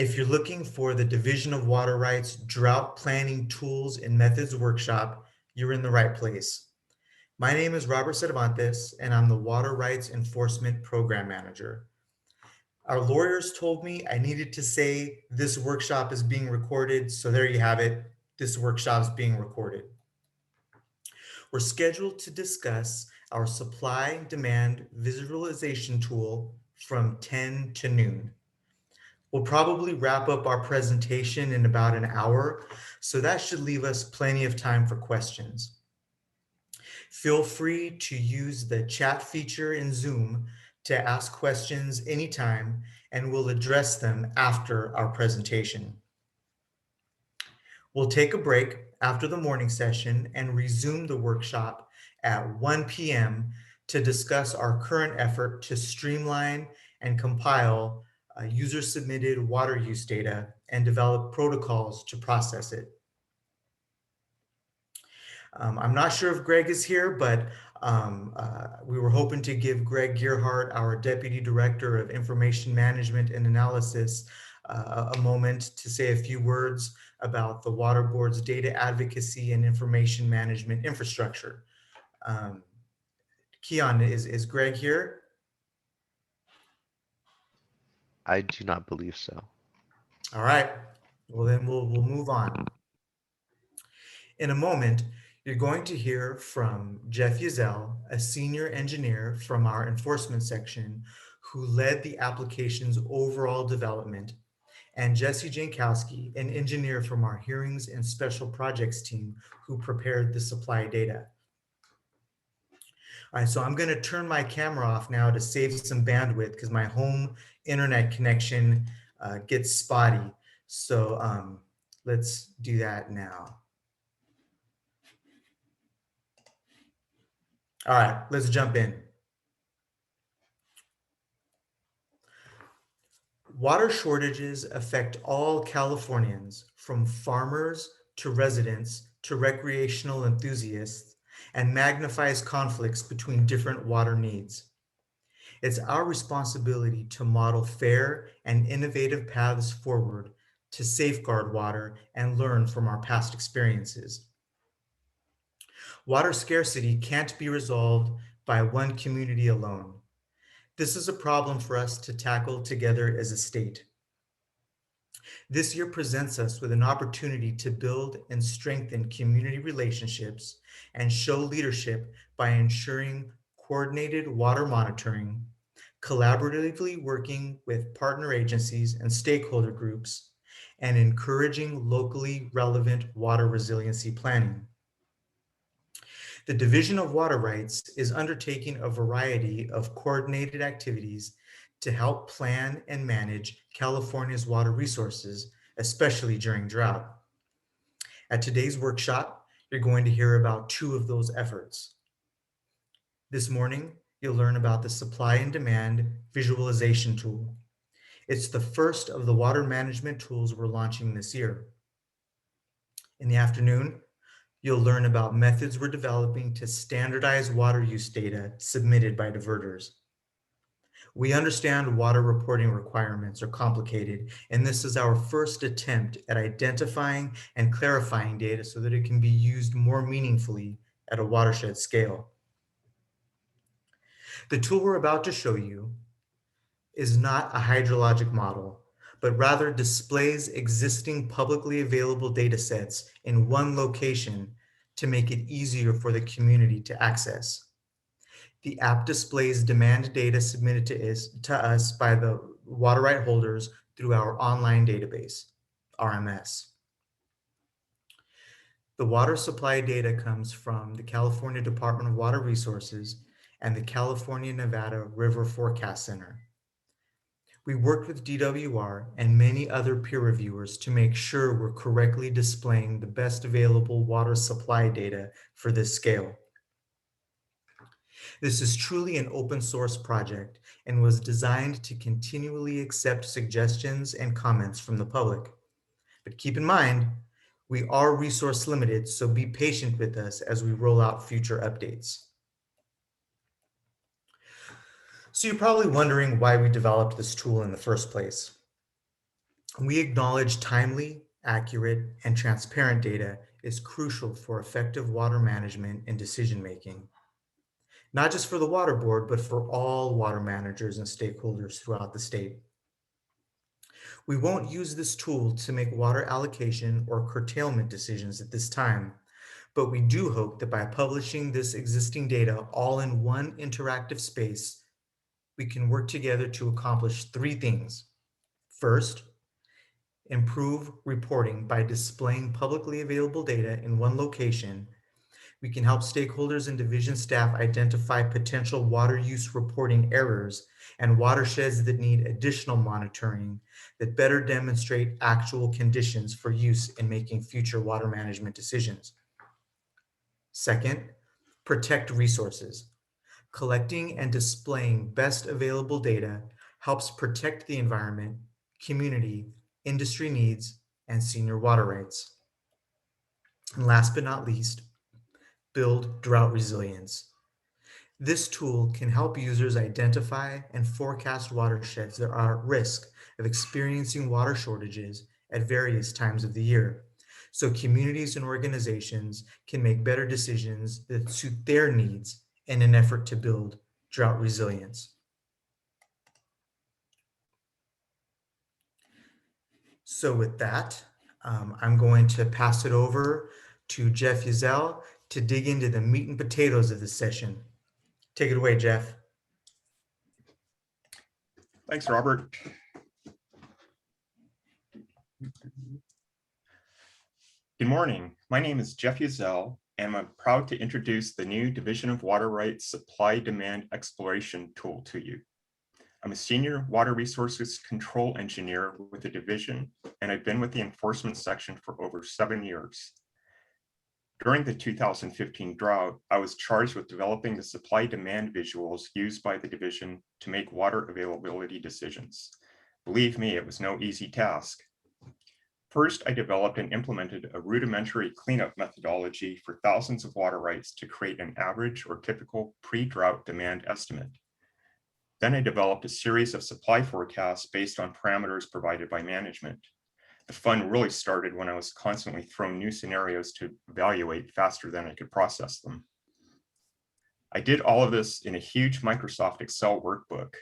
If you're looking for the Division of Water Rights Drought Planning Tools and Methods Workshop, you're in the right place. My name is Robert Cervantes, and I'm the Water Rights Enforcement Program Manager. Our lawyers told me I needed to say this workshop is being recorded, so there you have it. This workshop is being recorded. We're scheduled to discuss our supply and demand visualization tool from 10 to noon. We'll probably wrap up our presentation in about an hour, so that should leave us plenty of time for questions. Feel free to use the chat feature in Zoom to ask questions anytime, and we'll address them after our presentation. We'll take a break after the morning session and resume the workshop at 1 p.m. to discuss our current effort to streamline and compile user-submitted water use data and develop protocols to process it. I'm not sure if Greg is here, but we were hoping to give Greg Gearhart, our Deputy Director of Information Management and Analysis, a moment to say a few words about the Water Board's data advocacy and information management infrastructure. Keon, is Greg here? I do not believe so. All right, well then we'll move on. In a moment, you're going to hear from Jeff Yazell, a senior engineer from our enforcement section who led the application's overall development, and Jesse Jankowski, an engineer from our hearings and special projects team who prepared the supply data. All right, so I'm going to turn my camera off now to save some bandwidth because my home internet connection gets spotty. So let's do that now. All right, let's jump in. Water shortages affect all Californians, from farmers to residents to recreational enthusiasts, and magnifies conflicts between different water needs. It's our responsibility to model fair and innovative paths forward to safeguard water and learn from our past experiences. Water scarcity can't be resolved by one community alone. This is a problem for us to tackle together as a state. This year presents us with an opportunity to build and strengthen community relationships and show leadership by ensuring coordinated water monitoring, collaboratively working with partner agencies and stakeholder groups, and encouraging locally relevant water resiliency planning. The Division of Water Rights is undertaking a variety of coordinated activities to help plan and manage California's water resources, especially during drought. At today's workshop, you're going to hear about two of those efforts. This morning, you'll learn about the supply and demand visualization tool. It's the first of the water management tools we're launching this year. In the afternoon, you'll learn about methods we're developing to standardize water use data submitted by diverters. We understand water reporting requirements are complicated, and this is our first attempt at identifying and clarifying data so that it can be used more meaningfully at a watershed scale. The tool we're about to show you is not a hydrologic model, but rather displays existing publicly available data sets in one location to make it easier for the community to access. The app displays demand data submitted to us by the water right holders through our online database, RMS. The water supply data comes from the California Department of Water Resources and the California Nevada River Forecast Center. We worked with DWR and many other peer reviewers to make sure we're correctly displaying the best available water supply data for this scale. This is truly an open source project and was designed to continually accept suggestions and comments from the public. But keep in mind, we are resource limited, so be patient with us as we roll out future updates. So you're probably wondering why we developed this tool in the first place. We acknowledge timely, accurate, and transparent data is crucial for effective water management and decision-making, not just for the water board, but for all water managers and stakeholders throughout the state. We won't use this tool to make water allocation or curtailment decisions at this time, but we do hope that by publishing this existing data all in one interactive space, we can work together to accomplish three things. First, improve reporting by displaying publicly available data in one location. We can help stakeholders and division staff identify potential water use reporting errors and watersheds that need additional monitoring that better demonstrate actual conditions for use in making future water management decisions. Second, protect resources. Collecting and displaying best available data helps protect the environment, community, industry needs, and senior water rights. And last but not least, build drought resilience. This tool can help users identify and forecast watersheds that are at risk of experiencing water shortages at various times of the year, so communities and organizations can make better decisions that suit their needs in an effort to build drought resilience. So with that, I'm going to pass it over to Jeff Yazell to dig into the meat and potatoes of this session. Take it away, Jeff. Thanks, Robert. Good morning. My name is Jeff Yazell, and I'm proud to introduce the new Division of Water Rights Supply-Demand Exploration tool to you. I'm a senior water resources control engineer with the division, and I've been with the enforcement section for over 7 years. During the 2015 drought, I was charged with developing the supply-demand visuals used by the division to make water availability decisions. Believe me, it was no easy task. First, I developed and implemented a rudimentary cleanup methodology for thousands of water rights to create an average or typical pre-drought demand estimate. Then I developed a series of supply forecasts based on parameters provided by management. The fun really started when I was constantly thrown new scenarios to evaluate faster than I could process them. I did all of this in a huge Microsoft Excel workbook.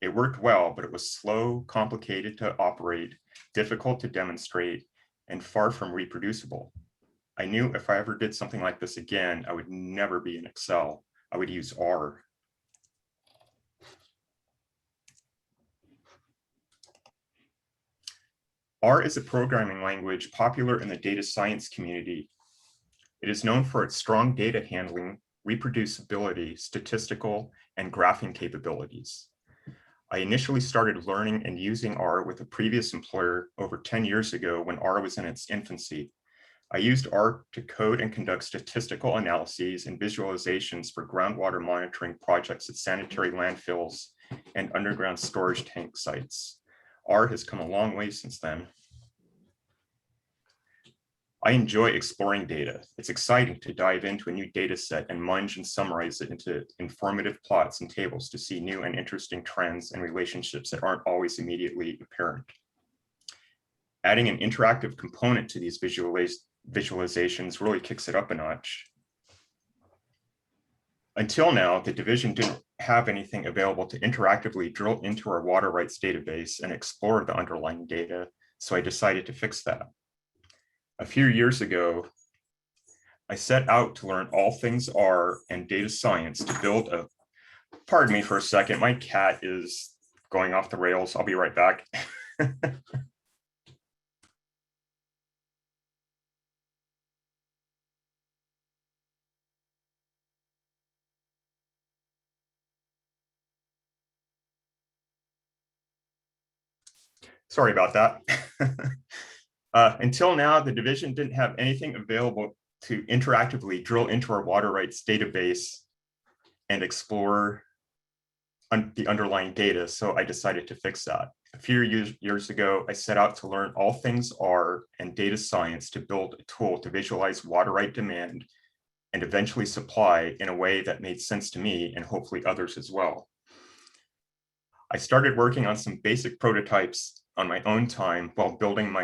It worked well, but it was slow, complicated to operate, difficult to demonstrate, and far from reproducible. I knew if I ever did something like this again, I would never be in Excel. I would use R. R is a programming language popular in the data science community. It is known for its strong data handling, reproducibility, statistical, and graphing capabilities. I initially started learning and using R with a previous employer over 10 years ago when R was in its infancy. I used R to code and conduct statistical analyses and visualizations for groundwater monitoring projects at sanitary landfills and underground storage tank sites. R has come a long way since then. I enjoy exploring data. It's exciting to dive into a new data set and munge and summarize it into informative plots and tables to see new and interesting trends and relationships that aren't always immediately apparent. Adding an interactive component to these visualizations really kicks it up a notch. Until now, the division didn't have anything available to interactively drill into our water rights database and explore the underlying data, so I decided to fix that. A few years ago, I set out to learn all things R and data science to build a, pardon me for a second, my cat is going off the rails. I'll be right back. Sorry about that. Until now, the division didn't have anything available to interactively drill into our water rights database and explore the underlying data, so I decided to fix that. A few years ago, I set out to learn all things R and data science to build a tool to visualize water right demand and eventually supply in a way that made sense to me and hopefully others as well. I started working on some basic prototypes on my own time while building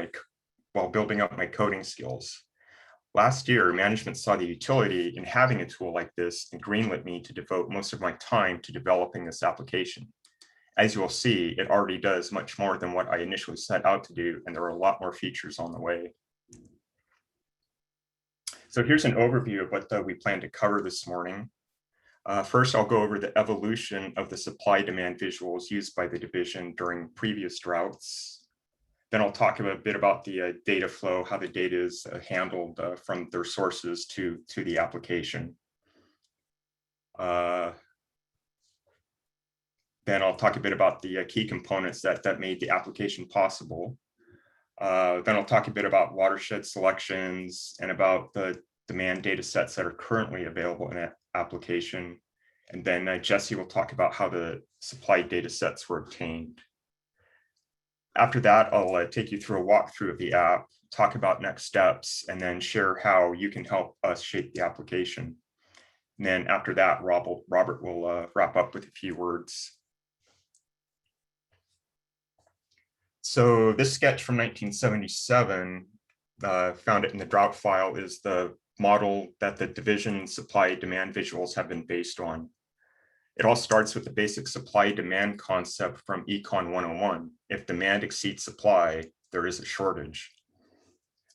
up my coding skills. Last year, management saw the utility in having a tool like this and greenlit me to devote most of my time to developing this application. As you will see, it already does much more than what I initially set out to do, and there are a lot more features on the way. So here's an overview of what we plan to cover this morning. First, I'll go over the evolution of the supply-demand visuals used by the division during previous droughts. Then I'll talk a bit about the data flow, how the data is handled from their sources to the application. Then I'll talk a bit about the key components that made the application possible. Then I'll talk a bit about watershed selections and about the demand data sets that are currently available in that application. And then Jesse will talk about how the supply data sets were obtained. After that, I'll take you through a walkthrough of the app, talk about next steps, and then share how you can help us shape the application. And then after that, Robert will wrap up with a few words. So this sketch from 1977, found it in the drought file, is the model that the division supply demand visuals have been based on. It all starts with the basic supply demand concept from Econ 101. If demand exceeds supply, there is a shortage.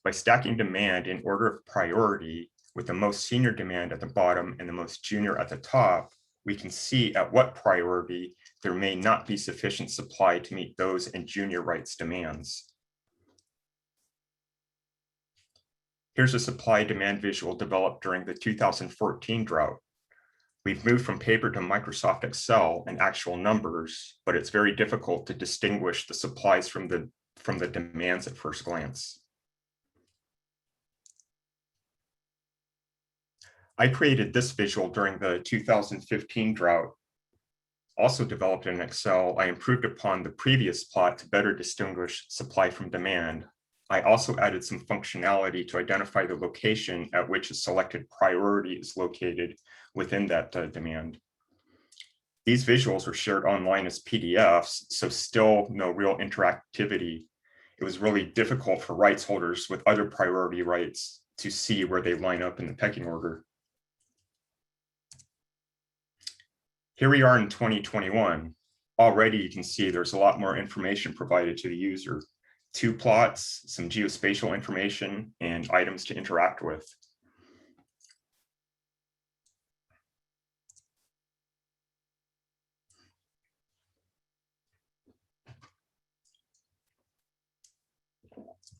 By stacking demand in order of priority, with the most senior demand at the bottom and the most junior at the top, we can see at what priority there may not be sufficient supply to meet those and junior rights demands. Here's a supply demand visual developed during the 2014 drought. We've moved from paper to Microsoft Excel and actual numbers, but it's very difficult to distinguish the supplies from the demands at first glance. I created this visual during the 2015 drought. Also developed in Excel, I improved upon the previous plot to better distinguish supply from demand. I also added some functionality to identify the location at which a selected priority is located within that demand. These visuals were shared online as PDFs, so still no real interactivity. It was really difficult for rights holders with other priority rights to see where they line up in the pecking order. Here we are in 2021. Already you can see there's a lot more information provided to the user. 2 plots, some geospatial information, and items to interact with.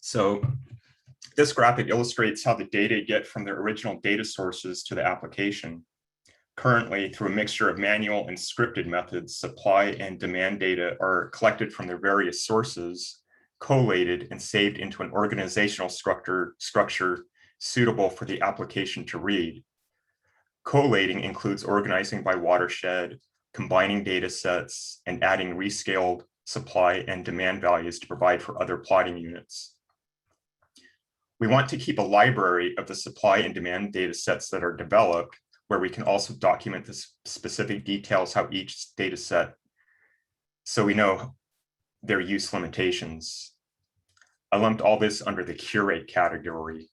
So this graphic illustrates how the data get from the original data sources to the application. Currently, through a mixture of manual and scripted methods, supply and demand data are collected from their various sources, collated and saved into an organizational structure suitable for the application to read. Collating includes organizing by watershed, combining data sets, and adding rescaled supply and demand values to provide for other plotting units. We want to keep a library of the supply and demand data sets that are developed, where we can also document the specific details how each data set, so we know their use limitations. I lumped all this under the curate category.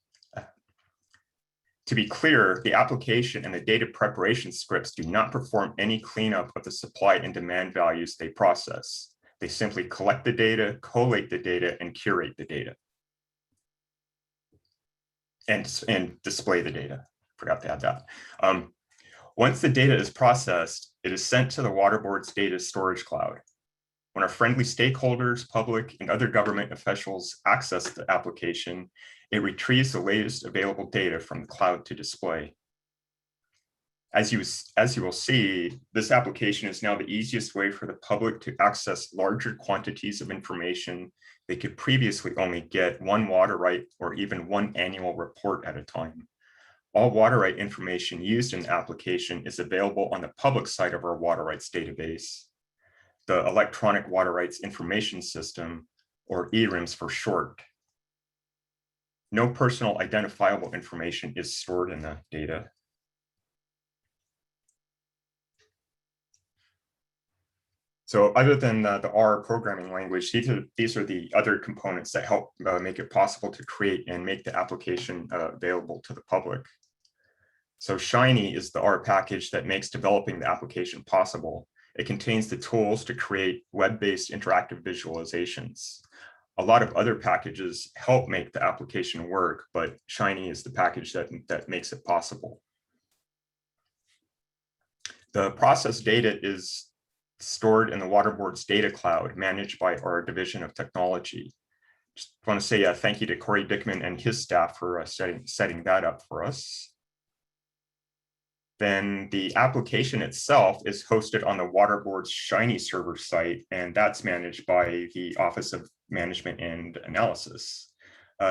To be clear, the application and the data preparation scripts do not perform any cleanup of the supply and demand values they process. They simply collect the data, collate the data, and curate the data. And display the data. Forgot to add that. Once the data is processed, it is sent to the Water Board's data storage cloud. When our friendly stakeholders, public, and other government officials access the application, it retrieves the latest available data from the cloud to display. As you will see, this application is now the easiest way for the public to access larger quantities of information they could previously only get one water right or even one annual report at a time. All water right information used in the application is available on the public side of our water rights database, the Electronic Water Rights Information System, or ERIMS for short. No personal identifiable information is stored in the data. So other than the R programming language, these are the other components that help make it possible to create and make the application available to the public. So Shiny is the R package that makes developing the application possible. It contains the tools to create web-based interactive visualizations. A lot of other packages help make the application work, but Shiny is the package that makes it possible. The process data is stored in the Water Board's data cloud managed by our Division of Technology. Just want to say thank you to Corey Dickman and his staff for setting that up for us. Then the application itself is hosted on the Water Board's Shiny server site, and that's managed by the Office of Management and Analysis.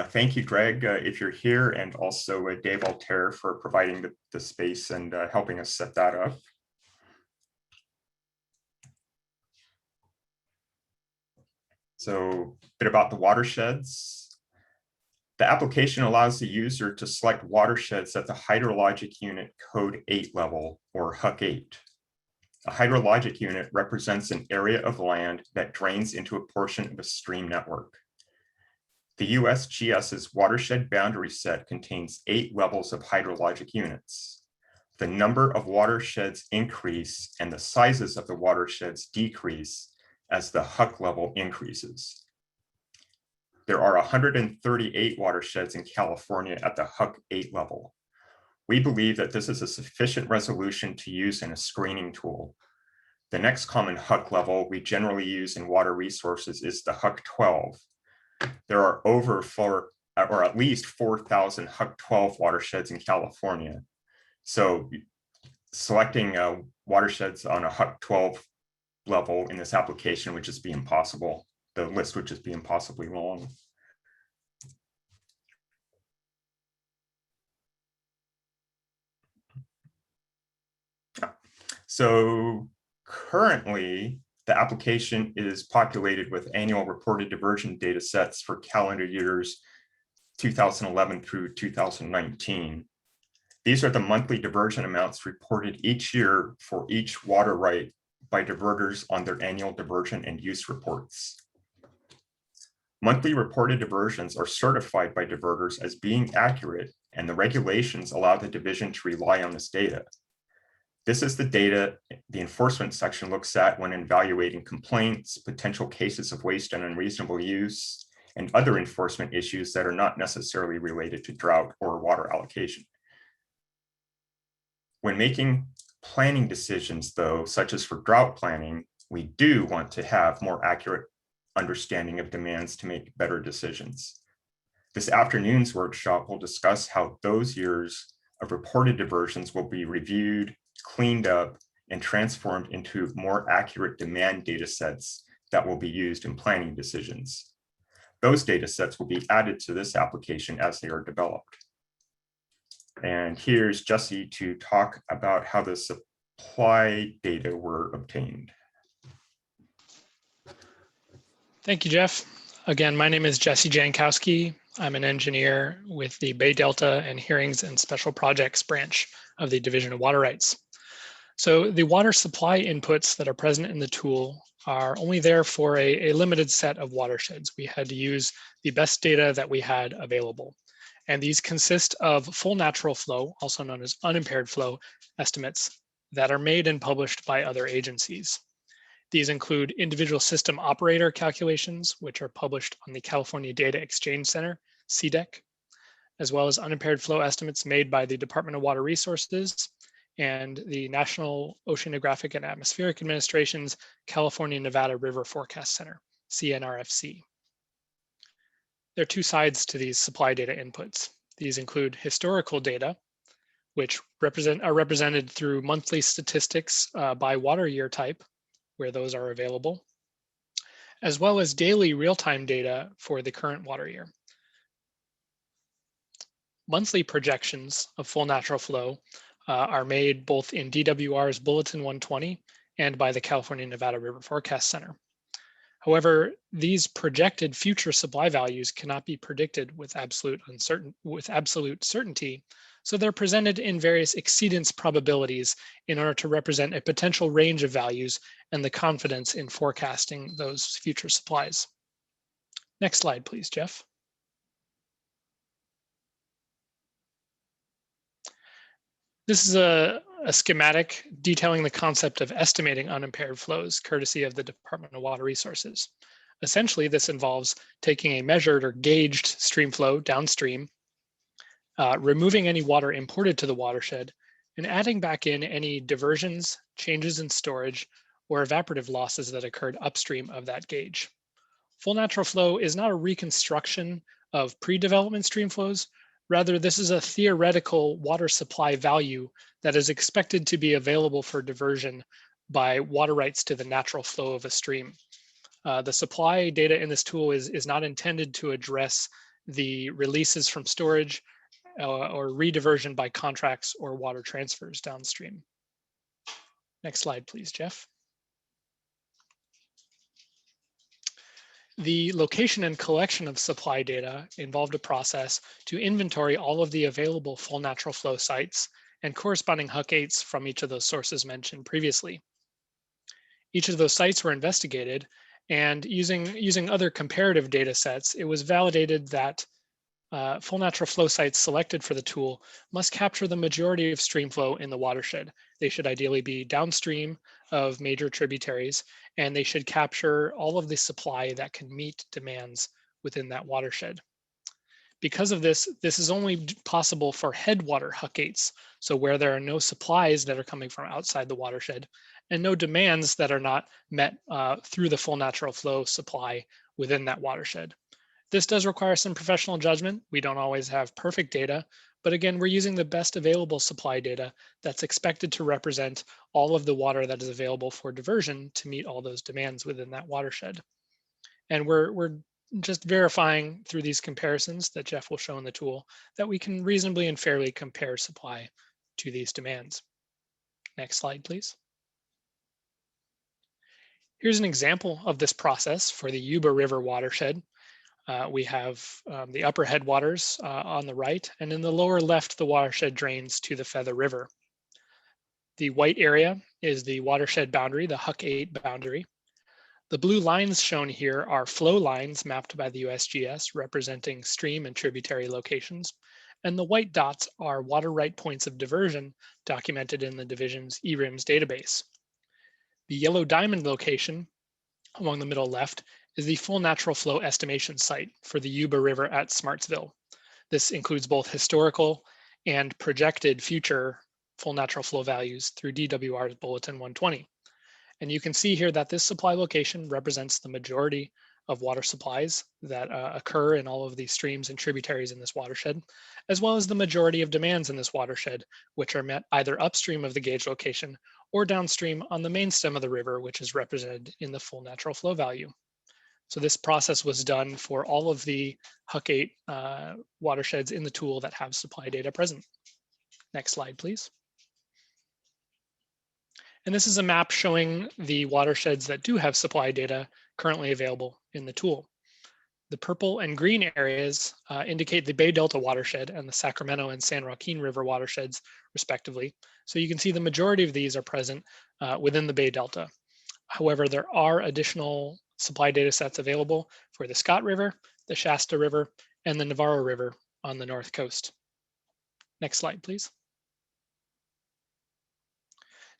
Thank you, Greg, if you're here, and also Dave Altair for providing the space and helping us set that up. So a bit about the watersheds. The application allows the user to select watersheds at the hydrologic unit code 8 level, or HUC 8. A hydrologic unit represents an area of land that drains into a portion of a stream network. The USGS's watershed boundary set contains 8 levels of hydrologic units. The number of watersheds increase and the sizes of the watersheds decrease as the HUC level increases. There are 138 watersheds in California at the HUC 8 level. We believe that this is a sufficient resolution to use in a screening tool. The next common HUC level we generally use in water resources is the HUC 12. There are or at least 4,000 HUC 12 watersheds in California. So selecting watersheds on a HUC 12 level in this application would just be impossible. The list would just be impossibly long. So currently, the application is populated with annual reported diversion data sets for calendar years 2011 through 2019. These are the monthly diversion amounts reported each year for each water right by diverters on their annual diversion and use reports. Monthly reported diversions are certified by diverters as being accurate, and the regulations allow the division to rely on this data. This is the data the enforcement section looks at when evaluating complaints, potential cases of waste and unreasonable use, and other enforcement issues that are not necessarily related to drought or water allocation. When making planning decisions, though, such as for drought planning, we do want to have more accurate understanding of demands to make better decisions. This afternoon's workshop will discuss how those years of reported diversions will be reviewed, cleaned up, and transformed into more accurate demand data sets that will be used in planning decisions. Those data sets will be added to this application as they are developed. And here's Jesse to talk about how the supply data were obtained. Thank you, Jeff. Again, my name is Jesse Jankowski. I'm an engineer with the Bay Delta and Hearings and Special Projects branch of the Division of Water Rights. So the water supply inputs that are present in the tool are only there for a limited set of watersheds. We had to use the best data that we had available. And these consist of full natural flow, also known as unimpaired flow estimates that are made and published by other agencies. These include individual system operator calculations, which are published on the California Data Exchange Center, CDEC, as well as unimpaired flow estimates made by the Department of Water Resources and the National Oceanographic and Atmospheric Administration's California Nevada River Forecast Center, CNRFC. There are two sides to these supply data inputs. These include historical data, which are represented through monthly statistics by water year type, where those are available, as well as daily real-time data for the current water year. Monthly projections of full natural flow are made both in DWR's Bulletin 120 and by the California Nevada River Forecast Center. However, these projected future supply values cannot be predicted with absolute certainty So they're presented in various exceedance probabilities in order to represent a potential range of values and the confidence in forecasting those future supplies. Next slide, please, Jeff. This is a schematic detailing the concept of estimating unimpaired flows, courtesy of the Department of Water Resources. Essentially, this involves taking a measured or gauged stream flow downstream, removing any water imported to the watershed, and adding back in any diversions, changes in storage, or evaporative losses that occurred upstream of that gauge. Full natural flow is not a reconstruction of pre-development stream flows. Rather, this is a theoretical water supply value that is expected to be available for diversion by water rights to the natural flow of a stream. The supply data in this tool is not intended to address the releases from storage or rediversion by contracts or water transfers downstream. Next slide, please, Jeff. The location and collection of supply data involved a process to inventory all of the available full natural flow sites and corresponding HUC-8s from each of those sources mentioned previously. Each of those sites were investigated, and using other comparative data sets, it was validated that full natural flow sites selected for the tool must capture the majority of stream flow in the watershed. They should ideally be downstream of major tributaries, and they should capture all of the supply that can meet demands within that watershed. Because of this, this is only possible for headwater HUC-8s, so where there are no supplies that are coming from outside the watershed and no demands that are not met through the full natural flow supply within that watershed. This does require some professional judgment. We don't always have perfect data, but again, we're using the best available supply data that's expected to represent all of the water that is available for diversion to meet all those demands within that watershed. And we're just verifying through these comparisons that Jeff will show in the tool that we can reasonably and fairly compare supply to these demands. Next slide, please. Here's an example of this process for the Yuba River watershed. We have the upper headwaters on the right, and in the lower left, the watershed drains to the Feather River. The white area is the watershed boundary, the HUC-8 boundary. The blue lines shown here are flow lines mapped by the USGS representing stream and tributary locations, and the white dots are water right points of diversion documented in the division's eRIMS database. The yellow diamond location along the middle left is the full natural flow estimation site for the Yuba River at Smartsville. This includes both historical and projected future full natural flow values through DWR's Bulletin 120. And you can see here that this supply location represents the majority of water supplies that occur in all of these streams and tributaries in this watershed, as well as the majority of demands in this watershed, which are met either upstream of the gauge location or downstream on the main stem of the river, which is represented in the full natural flow value. So this process was done for all of the HUC-8 watersheds in the tool that have supply data present. Next slide, please. And this is a map showing the watersheds that do have supply data currently available in the tool. The purple and green areas indicate the Bay Delta watershed and the Sacramento and San Joaquin River watersheds, respectively. So you can see the majority of these are present within the Bay Delta. However, there are additional supply data sets available for the Scott River, the Shasta River, and the Navarro River on the north coast. Next slide, please.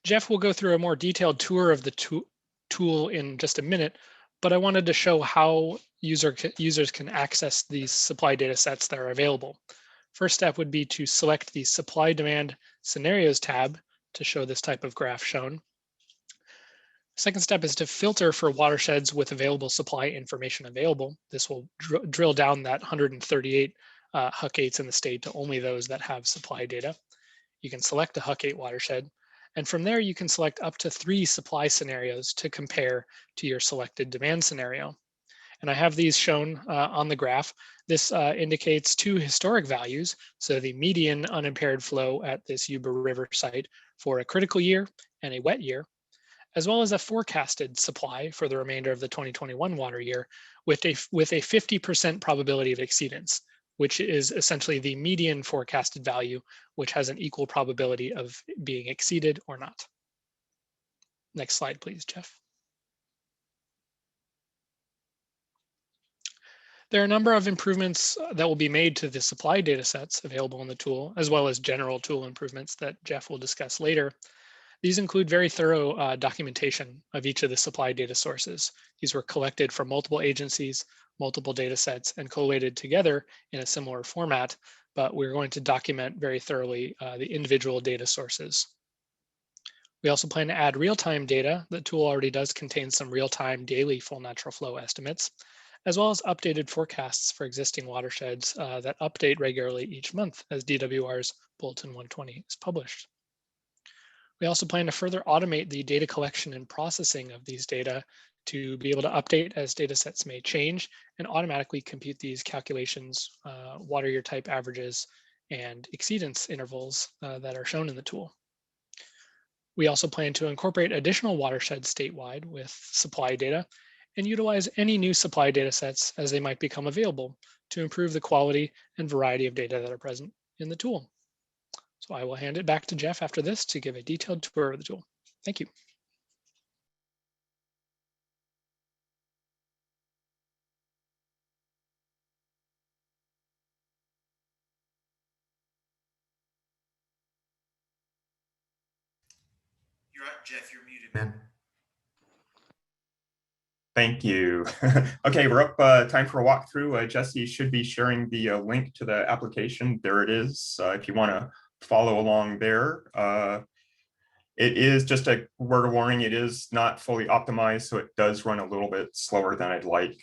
Jeff will go through a more detailed tour of the tool in just a minute, but I wanted to show how users can access these supply data sets that are available. First step would be to select the Supply Demand Scenarios tab to show this type of graph shown. Second step is to filter for watersheds with available supply information available. This will drill down that 138 HUC-8s in the state to only those that have supply data. You can select a HUC-8 watershed, and from there you can select up to 3 supply scenarios to compare to your selected demand scenario. And I have these shown on the graph. This indicates 2 historic values, so the median unimpaired flow at this Yuba River site for a critical year and a wet year, as well as a forecasted supply for the remainder of the 2021 water year with a 50% probability of exceedance. which is essentially the median forecasted value, which has an equal probability of being exceeded or not. Next slide, please, Jeff. There are a number of improvements that will be made to the supply data sets available in the tool, as well as general tool improvements that Jeff will discuss later. These include very thorough documentation of each of the supply data sources. These were collected from multiple agencies, multiple data sets, and collated together in a similar format, but we're going to document very thoroughly the individual data sources. We also plan to add real-time data. The tool already does contain some real-time daily full natural flow estimates, as well as updated forecasts for existing watersheds that update regularly each month as DWR's Bulletin 120 is published. We also plan to further automate the data collection and processing of these data to be able to update as data sets may change and automatically compute these calculations, water year type averages, and exceedance intervals that are shown in the tool. We also plan to incorporate additional watersheds statewide with supply data and utilize any new supply data sets as they might become available to improve the quality and variety of data that are present in the tool. So I will hand it back to Jeff after this to give a detailed tour of the tool. Thank you. You're right, Jeff, you're muted, man. Thank you. Okay, we're up. Time for a walkthrough. Jesse should be sharing the link to the application. There it is. If you want to follow along there. It is just a word of warning. It is not fully optimized, so it does run a little bit slower than I'd like.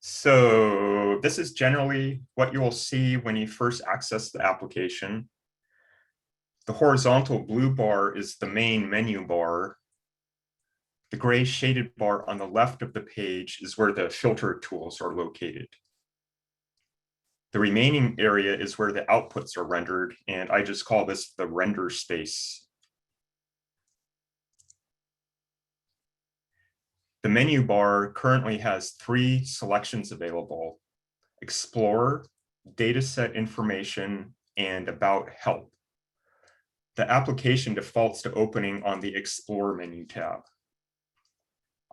So this is generally what you will see when you first access the application. The horizontal blue bar is the main menu bar. The gray shaded bar on the left of the page is where the filter tools are located. The remaining area is where the outputs are rendered, and I just call this the render space. The menu bar currently has 3 selections available: Explore, Dataset Information, and About Help. The application defaults to opening on the Explore menu tab.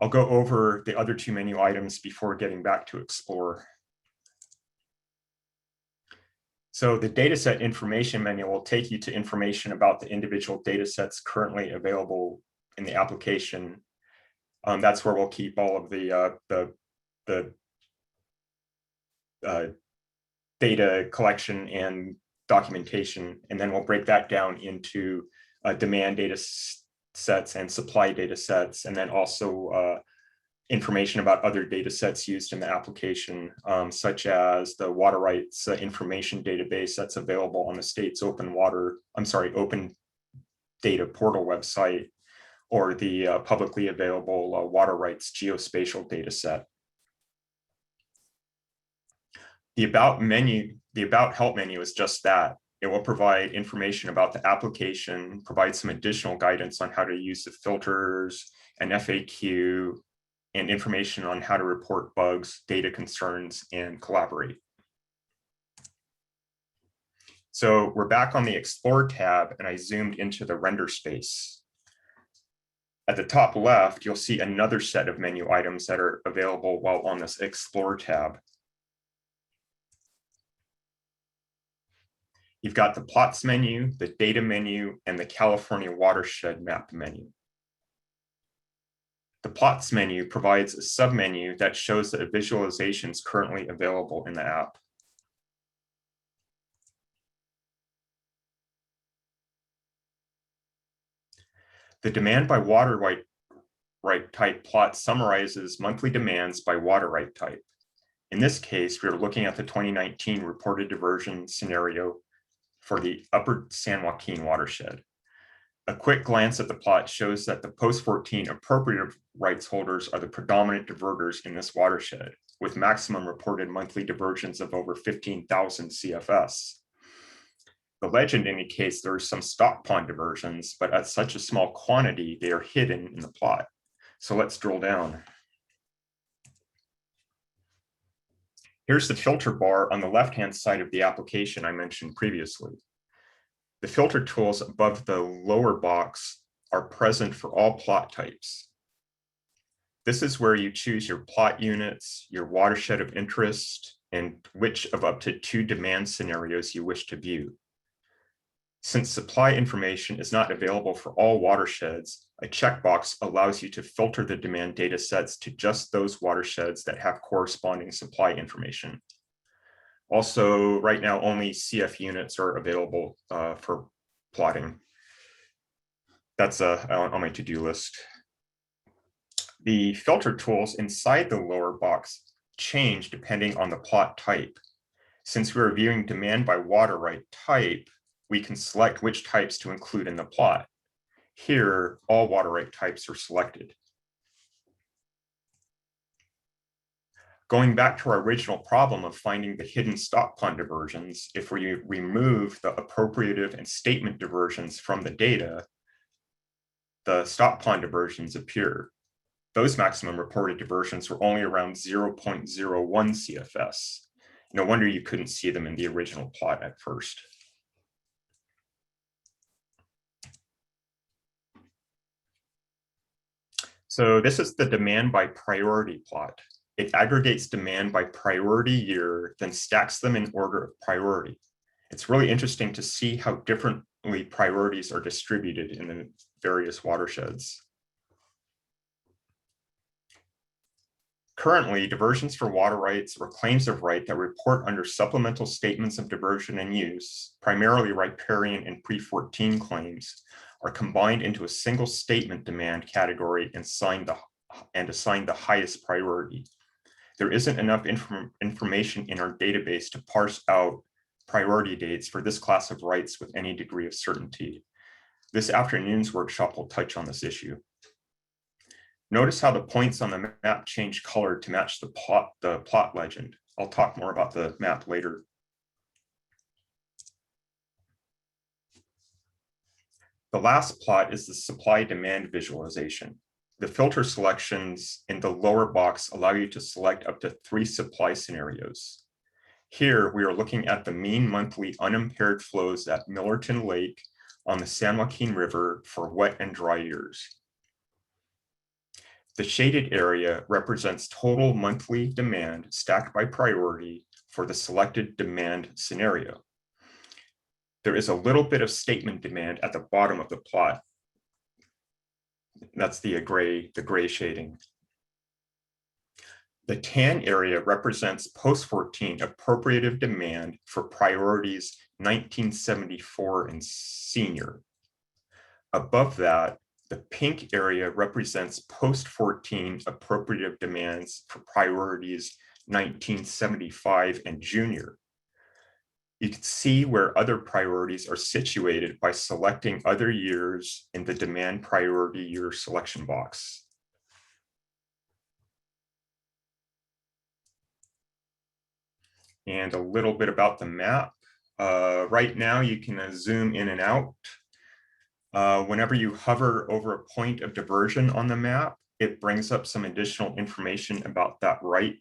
I'll go over the other 2 menu items before getting back to Explore. So the dataset information menu will take you to information about the individual datasets currently available in the application. That's where we'll keep all of the data collection and documentation, and then we'll break that down into demand data sets and supply data sets, and then also information about other data sets used in the application, such as the water rights information database that's available on the state's open data portal website, or the publicly available water rights geospatial data set. The About Help menu is just that. It will provide information about the application, provide some additional guidance on how to use the filters, an FAQ, and information on how to report bugs, data concerns, and collaborate. So we're back on the Explore tab, and I zoomed into the render space. At the top left, you'll see another set of menu items that are available while on this Explore tab. You've got the Plots menu, the Data menu, and the California Watershed Map menu. The Plots menu provides a submenu that shows the visualizations currently available in the app. The demand by water right type plot summarizes monthly demands by water right type. In this case, we're looking at the 2019 reported diversion scenario for the Upper San Joaquin watershed. A quick glance at the plot shows that the post-14 appropriate rights holders are the predominant diverters in this watershed, with maximum reported monthly diversions of over 15,000 CFS. The legend indicates there are some stock pond diversions, but at such a small quantity, they are hidden in the plot. So let's drill down. Here's the filter bar on the left-hand side of the application I mentioned previously. The filter tools above the lower box are present for all plot types. This is where you choose your plot units, your watershed of interest, and which of up to 2 demand scenarios you wish to view. Since supply information is not available for all watersheds, a checkbox allows you to filter the demand data sets to just those watersheds that have corresponding supply information. Also, right now, only CF units are available for plotting. That's on my to-do list. The filter tools inside the lower box change depending on the plot type. Since we're viewing demand by water right type, we can select which types to include in the plot. Here, all water right types are selected. Going back to our original problem of finding the hidden stop pond diversions, if we remove the appropriative and statement diversions from the data, the stop pond diversions appear. Those maximum reported diversions were only around 0.01 CFS. No wonder you couldn't see them in the original plot at first. So this is the demand by priority plot. It aggregates demand by priority year, then stacks them in order of priority. It's really interesting to see how differently priorities are distributed in the various watersheds. Currently, diversions for water rights or claims of right that report under supplemental statements of diversion and use, primarily riparian and pre-14 claims, are combined into a single statement demand category and assigned the highest priority. There isn't enough information in our database to parse out priority dates for this class of rights with any degree of certainty. This afternoon's workshop will touch on this issue. Notice how the points on the map change color to match the plot legend. I'll talk more about the map later. The last plot is the supply-demand visualization. The filter selections in the lower box allow you to select up to 3 supply scenarios. Here, we are looking at the mean monthly unimpaired flows at Millerton Lake on the San Joaquin River for wet and dry years. The shaded area represents total monthly demand stacked by priority for the selected demand scenario. There is a little bit of statement demand at the bottom of the plot. That's the gray shading. The tan area represents post-14 appropriative demand for priorities 1974 and senior. Above that, the pink area represents post-14 appropriative demands for priorities 1975 and junior. You can see where other priorities are situated by selecting other years in the demand priority year selection box. And a little bit about the map. Right now, you can zoom in and out. Whenever you hover over a point of diversion on the map, it brings up some additional information about that right.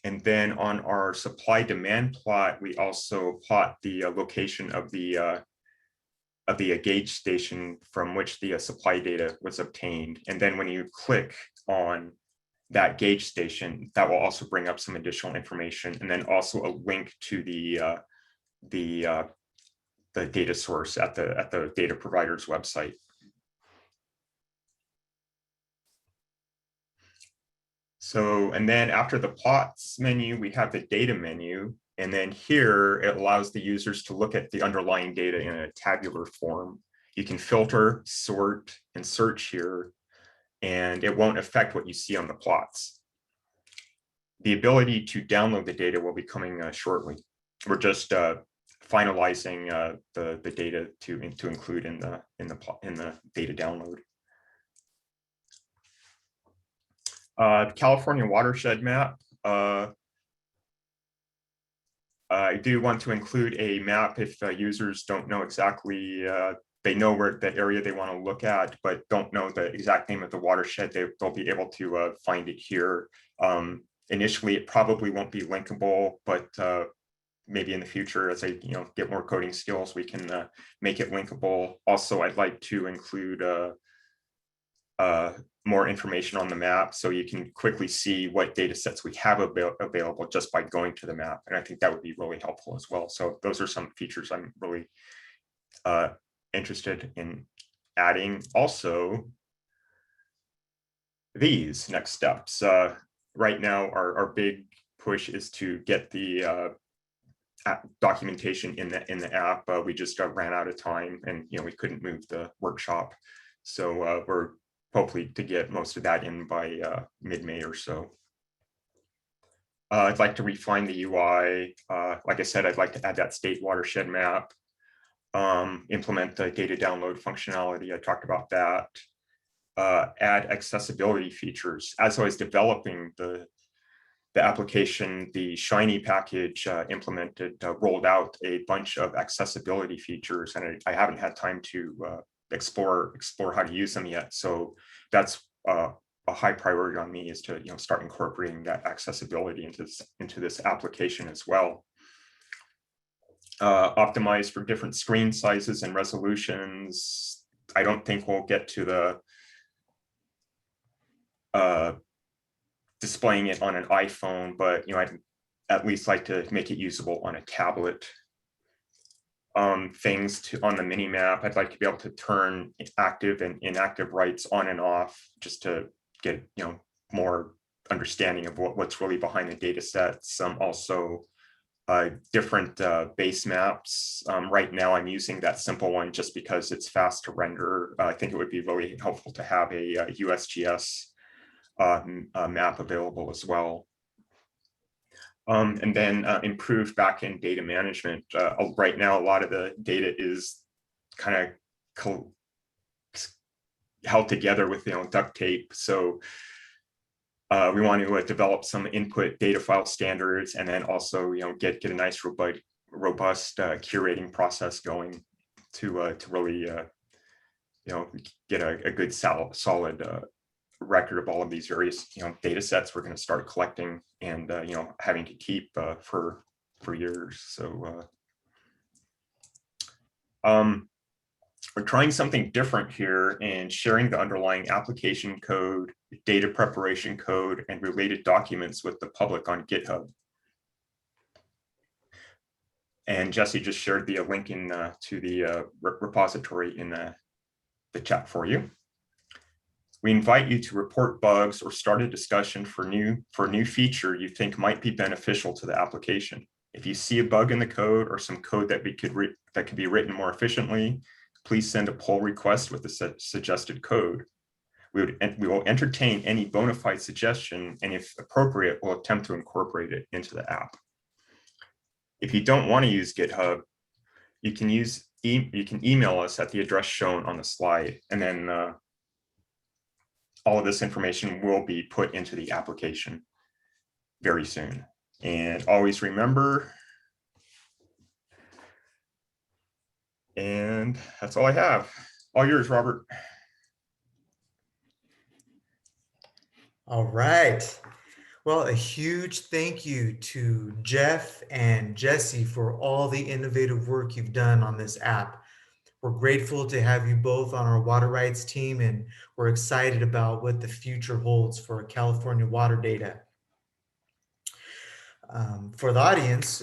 And then on our supply demand plot, we also plot the location of the gauge station from which the supply data was obtained. And then when you click on that gauge station, that will also bring up some additional information, and then also a link to the data source at the data provider's website. So, and then after the plots menu, we have the data menu. And then here, it allows the users to look at the underlying data in a tabular form. You can filter, sort, and search here, and it won't affect what you see on the plots. The ability to download the data will be coming shortly. We're just finalizing the data to include in the data download. The California Watershed Map. I do want to include a map if users don't know exactly, they know where the area they want to look at, but don't know the exact name of the watershed, they'll be able to find it here. Initially, it probably won't be linkable, but maybe in the future, as I get more coding skills, we can make it linkable. Also, I'd like to include more information on the map, so you can quickly see what data sets we have available just by going to the map. And I think that would be really helpful as well. So those are some features I'm really interested in adding. Also, these next steps. Right now, our big push is to get the documentation in the app. We just ran out of time, and we couldn't move the workshop. So we're hopefully to get most of that in by mid-May or so. I'd like to refine the UI. Like I said, I'd like to add that state watershed map, implement the data download functionality. I talked about that. Add accessibility features. As I was developing the application, the Shiny package rolled out a bunch of accessibility features, and I haven't had time to explore how to use them yet. So that's a high priority on me, is to start incorporating that accessibility into this application as well. Optimize for different screen sizes and resolutions. I don't think we'll get to the displaying it on an iPhone, but I'd at least like to make it usable on a tablet. Things on the mini map, I'd like to be able to turn active and inactive rights on and off, just to get more understanding of what's really behind the data sets. Also different base maps. Right now I'm using that simple one just because it's fast to render. I think it would be really helpful to have a USGS map available as well. And then improved backend data management. Right now, a lot of the data is kind of held together with duct tape. So we want to develop some input data file standards, and then also get a nice robust curating process going to really get a good solid record of all of these various data sets we're going to start collecting and having to keep for years. So we're trying something different here and sharing the underlying application code, data preparation code, and related documents with the public on GitHub. And Jesse just shared the link to the repository in the chat for you. We invite you to report bugs or start a discussion for a new feature you think might be beneficial to the application. If you see a bug in the code or some code that could be written more efficiently, please send a pull request with the suggested code. We will entertain any bona fide suggestion, and if appropriate, we'll attempt to incorporate it into the app. If you don't want to use GitHub, you can email us at the address shown on the slide, and then all of this information will be put into the application very soon. And always remember, and that's all I have. All yours, Robert. All right. Well, a huge thank you to Jeff and Jesse for all the innovative work you've done on this app. We're grateful to have you both on our water rights team, and we're excited about what the future holds for California water data. For the audience,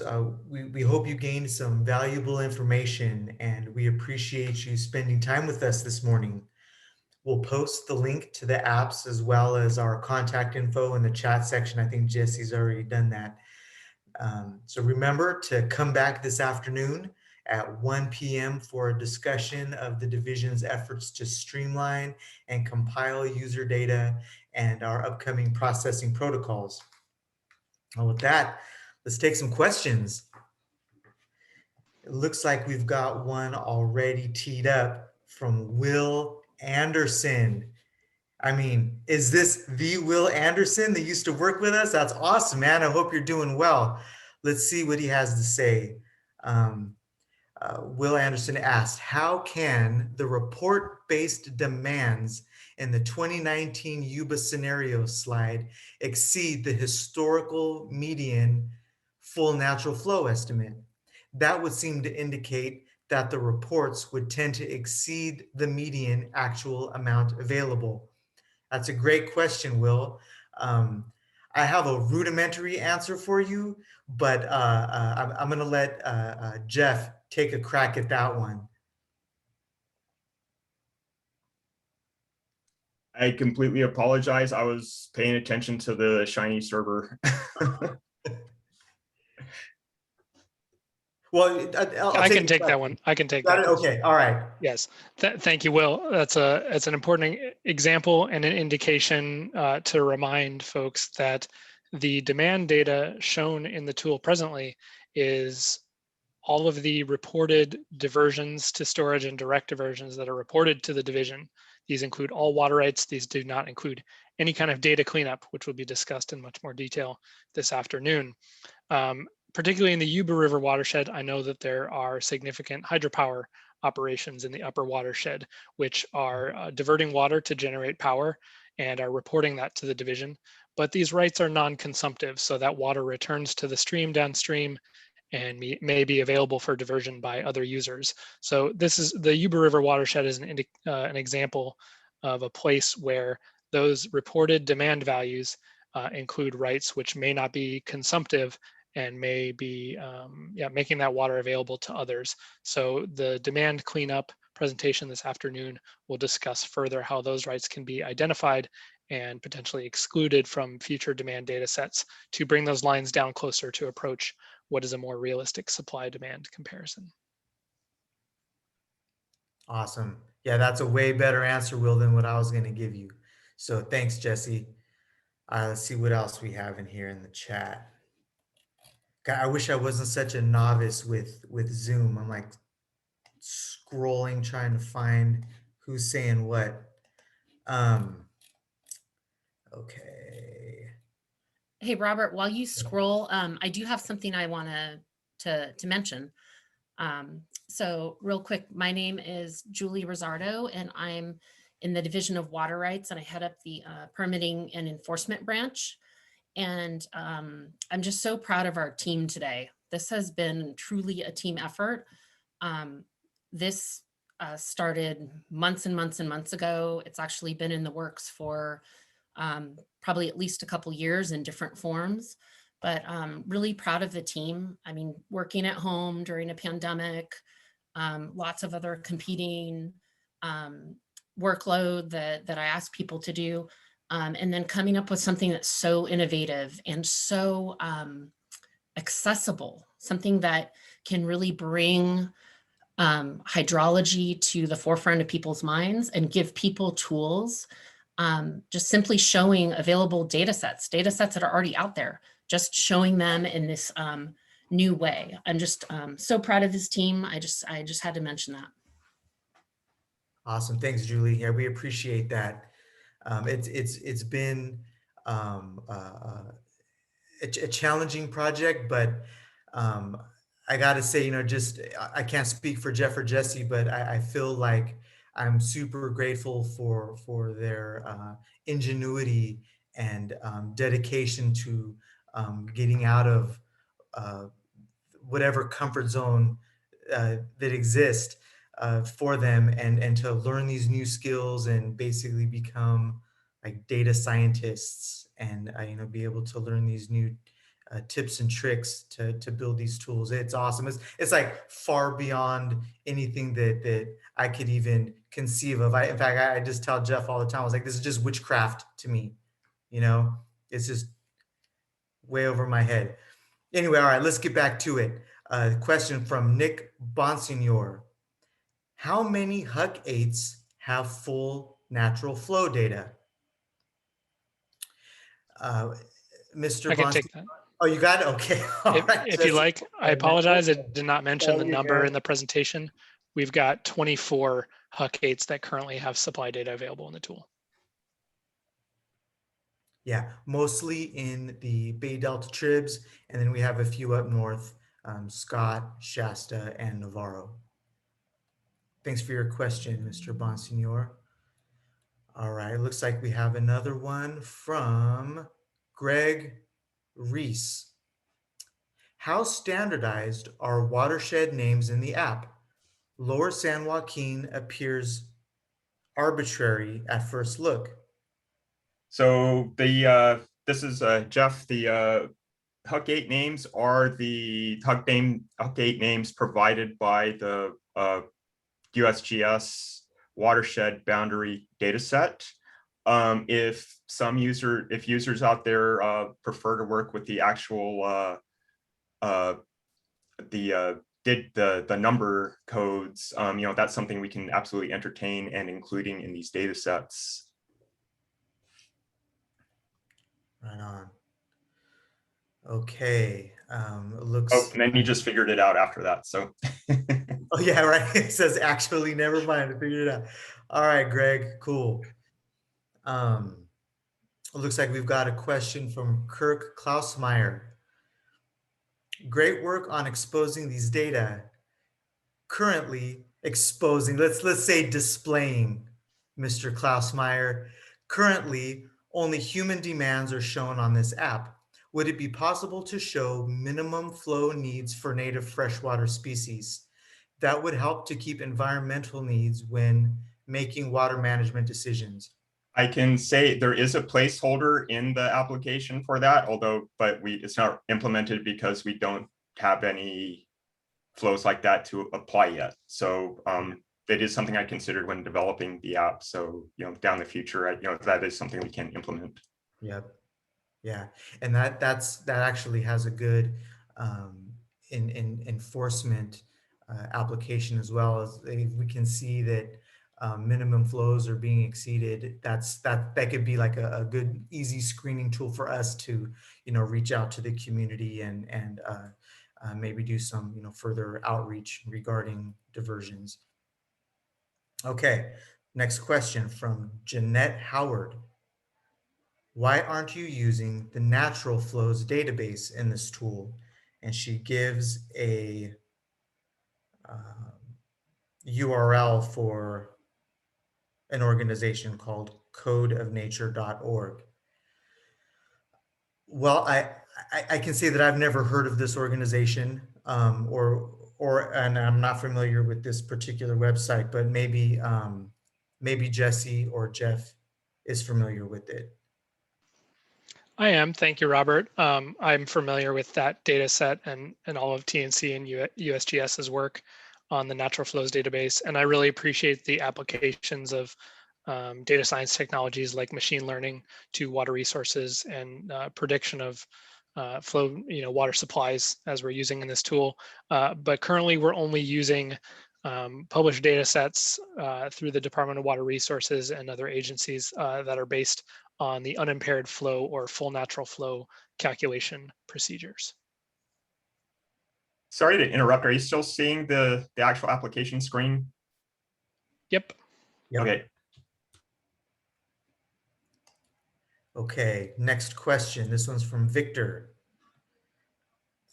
we hope you gained some valuable information, and we appreciate you spending time with us this morning. We'll post the link to the apps as well as our contact info in the chat section. I think Jesse's already done that. So remember to come back this afternoon at 1 p.m. for a discussion of the division's efforts to streamline and compile user data and our upcoming processing protocols. Well, with that, let's take some questions. It looks like we've got one already teed up from Will Anderson. I mean, is this the Will Anderson that used to work with us? That's awesome, man. I hope you're doing well. Let's see what he has to say. Will Anderson asked, how can the report-based demands in the 2019 Yuba scenario slide exceed the historical median full natural flow estimate? That would seem to indicate that the reports would tend to exceed the median actual amount available. That's a great question, Will. Um, I have a rudimentary answer for you, but I'm going to let Jeff take a crack at that one. I completely apologize. I was paying attention to the Shiny server. Well, I can take that one. I can take that. Okay, all right. Yes, thank you, Will. That's an important example and an indication to remind folks that the demand data shown in the tool presently is all of the reported diversions to storage and direct diversions that are reported to the division. These include all water rights. These do not include any kind of data cleanup, which will be discussed in much more detail this afternoon. Particularly in the Yuba River watershed, I know that there are significant hydropower operations in the upper watershed, which are diverting water to generate power and are reporting that to the division. But these rights are non-consumptive, so that water returns to the stream downstream and may be available for diversion by other users. So this is the Yuba River watershed is an example of a place where those reported demand values include rights which may not be consumptive and may be making that water available to others. So the demand cleanup presentation this afternoon will discuss further how those rights can be identified and potentially excluded from future demand data sets to bring those lines down closer to approach what is a more realistic supply-demand comparison. Awesome. Yeah, that's a way better answer, Will, than what I was going to give you. So thanks, Jesse. Let's see what else we have in here in the chat. God, I wish I wasn't such a novice with Zoom. I'm like scrolling, trying to find who's saying what. Okay. Hey, Robert, while you scroll, I do have something I want to mention. So real quick, my name is Julie Rosardo, and I'm in the Division of Water Rights, and I head up the Permitting and Enforcement branch. And I'm just so proud of our team today. This has been truly a team effort. This started months and months and months ago. It's actually been in the works for probably at least a couple years in different forms, but really proud of the team. I mean, working at home during a pandemic, lots of other competing workload that I ask people to do. And then coming up with something that's so innovative and so accessible, something that can really bring hydrology to the forefront of people's minds and give people tools, just simply showing available data sets that are already out there, just showing them in this new way. I'm just so proud of this team. I just had to mention that. Awesome. Thanks, Julie. Yeah, we appreciate that. It's been a challenging project, but I got to say, just I can't speak for Jeff or Jesse, but I feel like I'm super grateful for their ingenuity and dedication to getting out of whatever comfort zone that exists for them, and to learn these new skills and basically become like data scientists, and be able to learn these new tips and tricks to build these tools. It's awesome. It's like far beyond anything that I could even conceive of. In fact, I just tell Jeff all the time, I was like, this is just witchcraft to me. It's just way over my head. Anyway, all right, let's get back to it. Question from Nick Bonsignor. How many Huck 8s have full natural flow data? Mr. I can Bonsignor. take that. Oh, you got it? Okay. If you like, I apologize. I did not mention the number in the presentation. We've got 24 Huck 8s that currently have supply data available in the tool. Yeah, mostly in the Bay Delta tribs, and then we have a few up north Scott, Shasta, and Navarro. Thanks for your question, Mr. Bonsignor. All right, it looks like we have another one from Greg Reese. How standardized are watershed names in the app? Lower San Joaquin appears arbitrary at first look. So this is Jeff. The Hug 8 names are the Hug 8 names provided by the USGS watershed boundary dataset. If users out there prefer to work with the actual the number codes, that's something we can absolutely entertain and including in these data sets. Right on. Okay. It looks. Oh, and then you just figured it out after that. So. Oh yeah, right. It says actually, never mind. I figured it out. All right, Greg. Cool. It looks like we've got a question from Kirk Klausmeyer. Great work on exposing these data. Currently exposing, let's say displaying, Mr. Klausmeyer. Currently, only human demands are shown on this app. Would it be possible to show minimum flow needs for native freshwater species? That would help to keep environmental needs when making water management decisions. I can say there is a placeholder in the application for that, but it's not implemented because we don't have any flows like that to apply yet. So it is something I considered when developing the app. So down the future, that is something we can implement. Yep. Yeah, and that actually has a good enforcement application as well. As if we can see that minimum flows are being exceeded, that could be like a good easy screening tool for us to reach out to the community and maybe do some further outreach regarding diversions. Okay, next question from Jeanette Howard. Why aren't you using the natural flows database in this tool? And she gives a URL for an organization called codeofnature.org. Well, I can say that I've never heard of this organization, and I'm not familiar with this particular website, but maybe Jesse or Jeff is familiar with it. I am. Thank you, Robert. I'm familiar with that data set and all of TNC and USGS's work on the natural flows database. And I really appreciate the applications of data science technologies like machine learning to water resources and prediction of flow, water supplies as we're using in this tool. But currently we're only using published data sets through the Department of Water Resources and other agencies that are based on the unimpaired flow or full natural flow calculation procedures. Sorry to interrupt. Are you still seeing the actual application screen? Yep. Okay. Okay, next question. This one's from Victor.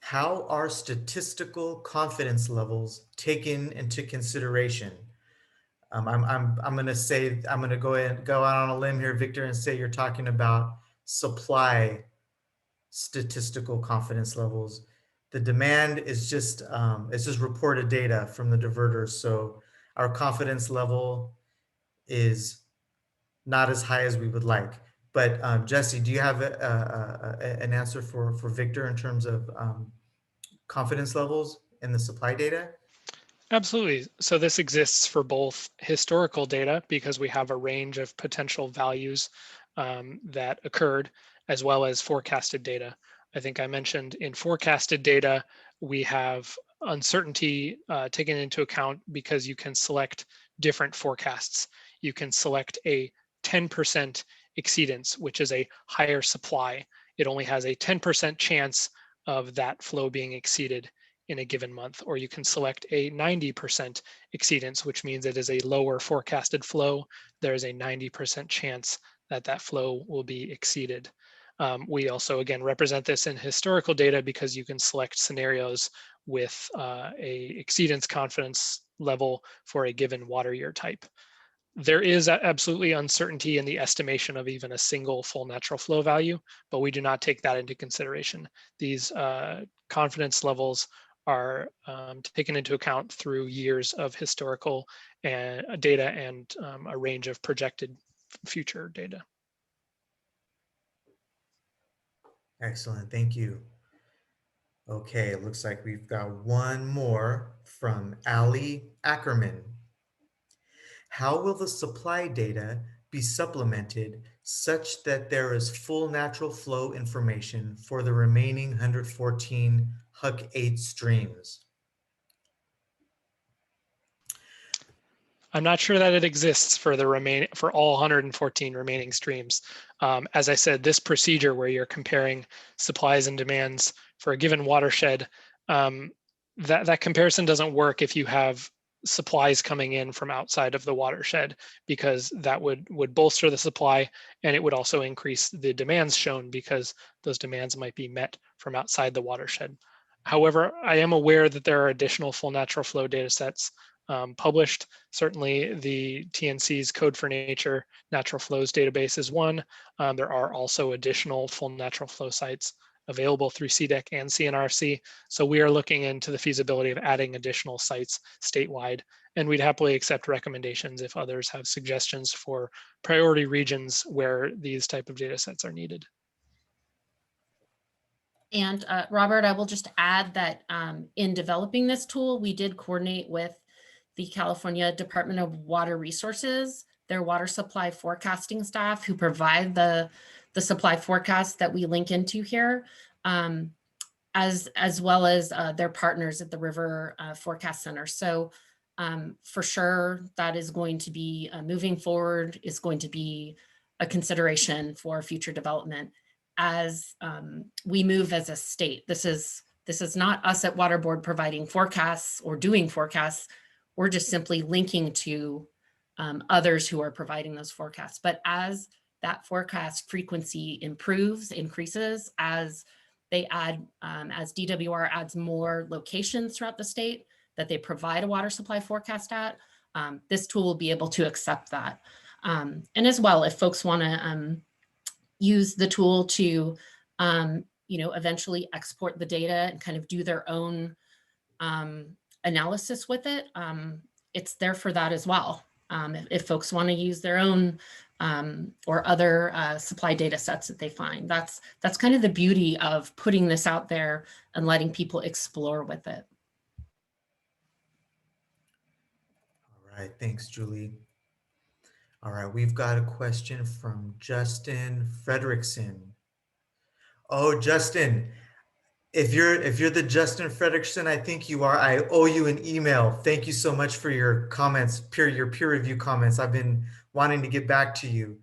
How are statistical confidence levels taken into consideration? I'm going to go out on a limb here, Victor, and say you're talking about supply statistical confidence levels. The demand is just it's just reported data from the diverters, so our confidence level is not as high as we would like. But Jesse, do you have an answer for Victor in terms of confidence levels in the supply data? Absolutely. So this exists for both historical data because we have a range of potential values that occurred, as well as forecasted data. I think I mentioned in forecasted data, we have uncertainty taken into account because you can select different forecasts. You can select a 10% exceedance, which is a higher supply. It only has a 10% chance of that flow being exceeded in a given month, or you can select a 90% exceedance, which means it is a lower forecasted flow. There is a 90% chance that that flow will be exceeded. We also, again, represent this in historical data because you can select scenarios with a exceedance confidence level for a given water year type. There is absolutely uncertainty in the estimation of even a single full natural flow value, but we do not take that into consideration. These confidence levels are taken into account through years of historical data and a range of projected future data. Excellent, thank you. Okay, it looks like we've got one more from Ali Ackerman. How will the supply data be supplemented such that there is full natural flow information for the remaining 114 Huck 8 streams? I'm not sure that it exists for all 114 remaining streams. As I said, this procedure where you're comparing supplies and demands for a given watershed, that comparison doesn't work if you have supplies coming in from outside of the watershed, because that would bolster the supply, and it would also increase the demands shown because those demands might be met from outside the watershed. However, I am aware that there are additional full natural flow data sets published. Certainly the TNC's Code for Nature Natural Flows database is one. There are also additional full natural flow sites available through CDEC and CNRC. So we are looking into the feasibility of adding additional sites statewide, and we'd happily accept recommendations if others have suggestions for priority regions where these type of data sets are needed. And Robert, I will just add that in developing this tool, we did coordinate with the California Department of Water Resources, their water supply forecasting staff who provide the supply forecast that we link into here, as well as their partners at the River Forecast Center. So for sure, that is going to be moving forward, is going to be a consideration for future development as we move as a state. This is not us at Water Board providing forecasts or doing forecasts. We're just simply linking to others who are providing those forecasts. But as that forecast frequency increases, as they add, as DWR adds more locations throughout the state that they provide a water supply forecast at, this tool will be able to accept that. And as well, if folks want to use the tool to, eventually export the data and kind of do their own analysis with it, it's there for that as well. If folks want to use their own or other supply data sets that they find, that's kind of the beauty of putting this out there and letting people explore with it. All right, thanks, Julie. All right, we've got a question from Justin Fredrickson. Oh, Justin, if you're the Justin Fredrickson I think you are, I owe you an email. Thank you so much for your comments, your peer review comments. I've been wanting to get back to you.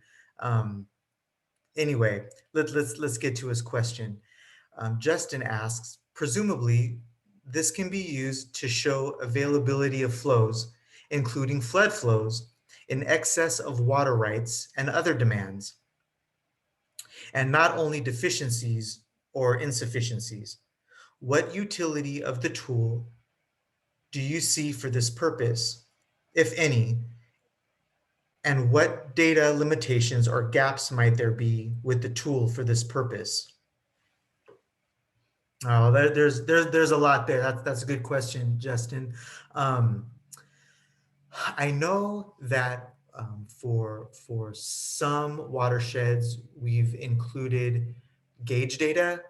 Anyway, let's get to his question. Justin asks, presumably this can be used to show availability of flows, including flood flows, in excess of water rights and other demands, and not only deficiencies or insufficiencies. What utility of the tool do you see for this purpose, if any, and what data limitations or gaps might there be with the tool for this purpose? Oh, there's a lot there. That's a good question, Justin. I know that for some watersheds, we've included gauge data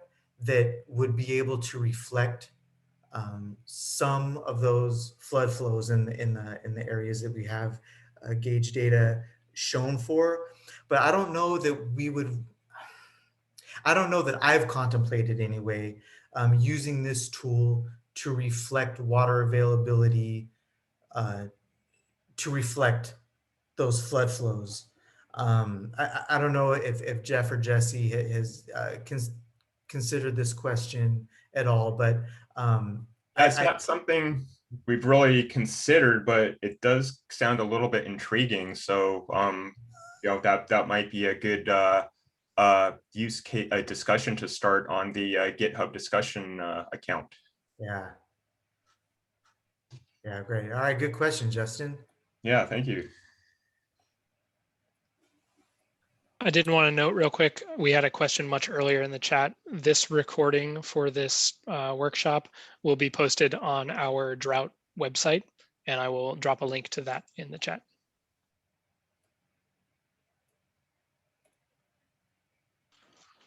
that would be able to reflect some of those flood flows in the areas that we have gauge data shown for. But I don't know that I've contemplated anyway using this tool to reflect water availability, to reflect those flood flows. I don't know if Jeff or Jesse has considered this question at all, but that's not something we've really considered, but it does sound a little bit intriguing. So that might be a good use a discussion to start on the GitHub discussion account. Yeah. Yeah, great. All right, good question, Justin. Yeah, thank you. I did want to note real quick, we had a question much earlier in the chat. This recording for this workshop will be posted on our drought website, and I will drop a link to that in the chat.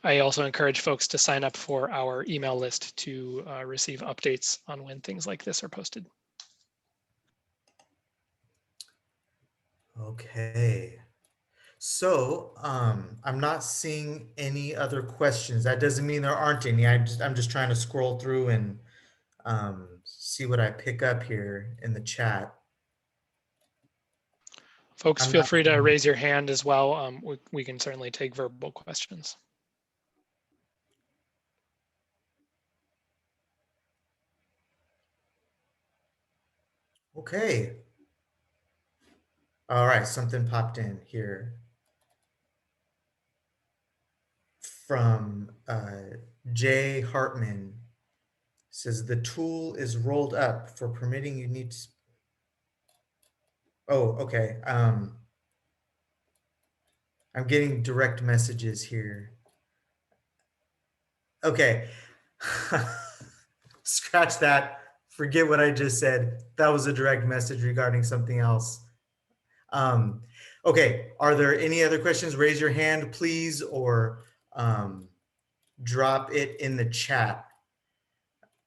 I also encourage folks to sign up for our email list to receive updates on when things like this are posted. Okay. So I'm not seeing any other questions. That doesn't mean there aren't any. I'm just trying to scroll through and see what I pick up here in the chat. Folks, I'm feel not free to seeing- raise your hand as well. We can certainly take verbal questions. Okay. All right, something popped in here from Jay Hartman. Says the tool is rolled up for permitting you need to. Oh, okay. I'm getting direct messages here. Okay. Scratch that. Forget what I just said. That was a direct message regarding something else. Okay. Are there any other questions? Raise your hand, please, or drop it in the chat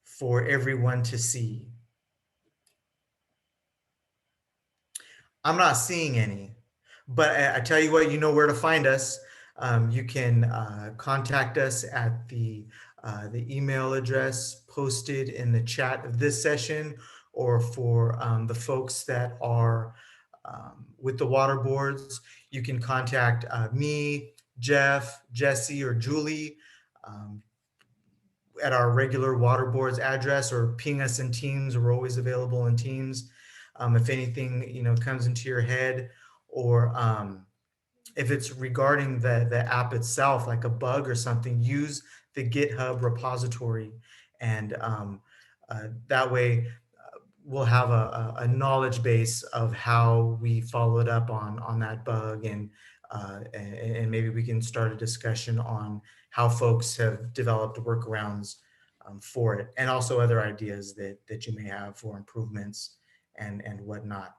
for everyone to see. I'm not seeing any, but I tell you what, you know where to find us. You can contact us at the email address posted in the chat of this session, or for the folks that are with the water boards, you can contact me, Jeff, Jesse, or Julie at our regular water boards address, or ping us in Teams. We're always available in Teams. If anything, comes into your head, or if it's regarding the app itself, like a bug or something, use the GitHub repository, and that way we'll have a knowledge base of how we followed up on that bug, and maybe we can start a discussion on how folks have developed workarounds for it, and also other ideas that you may have for improvements and whatnot.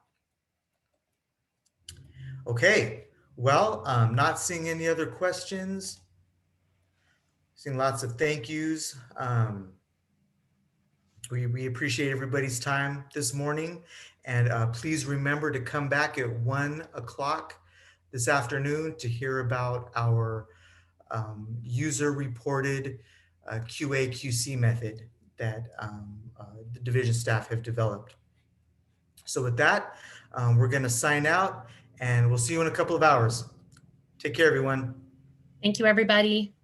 Okay, well, not seeing any other questions. Seeing lots of thank yous. We appreciate everybody's time this morning, and please remember to come back at 1 o'clock this afternoon to hear about our user-reported QA/QC method that the division staff have developed. So with that, we're going to sign out, and we'll see you in a couple of hours. Take care, everyone. Thank you, everybody.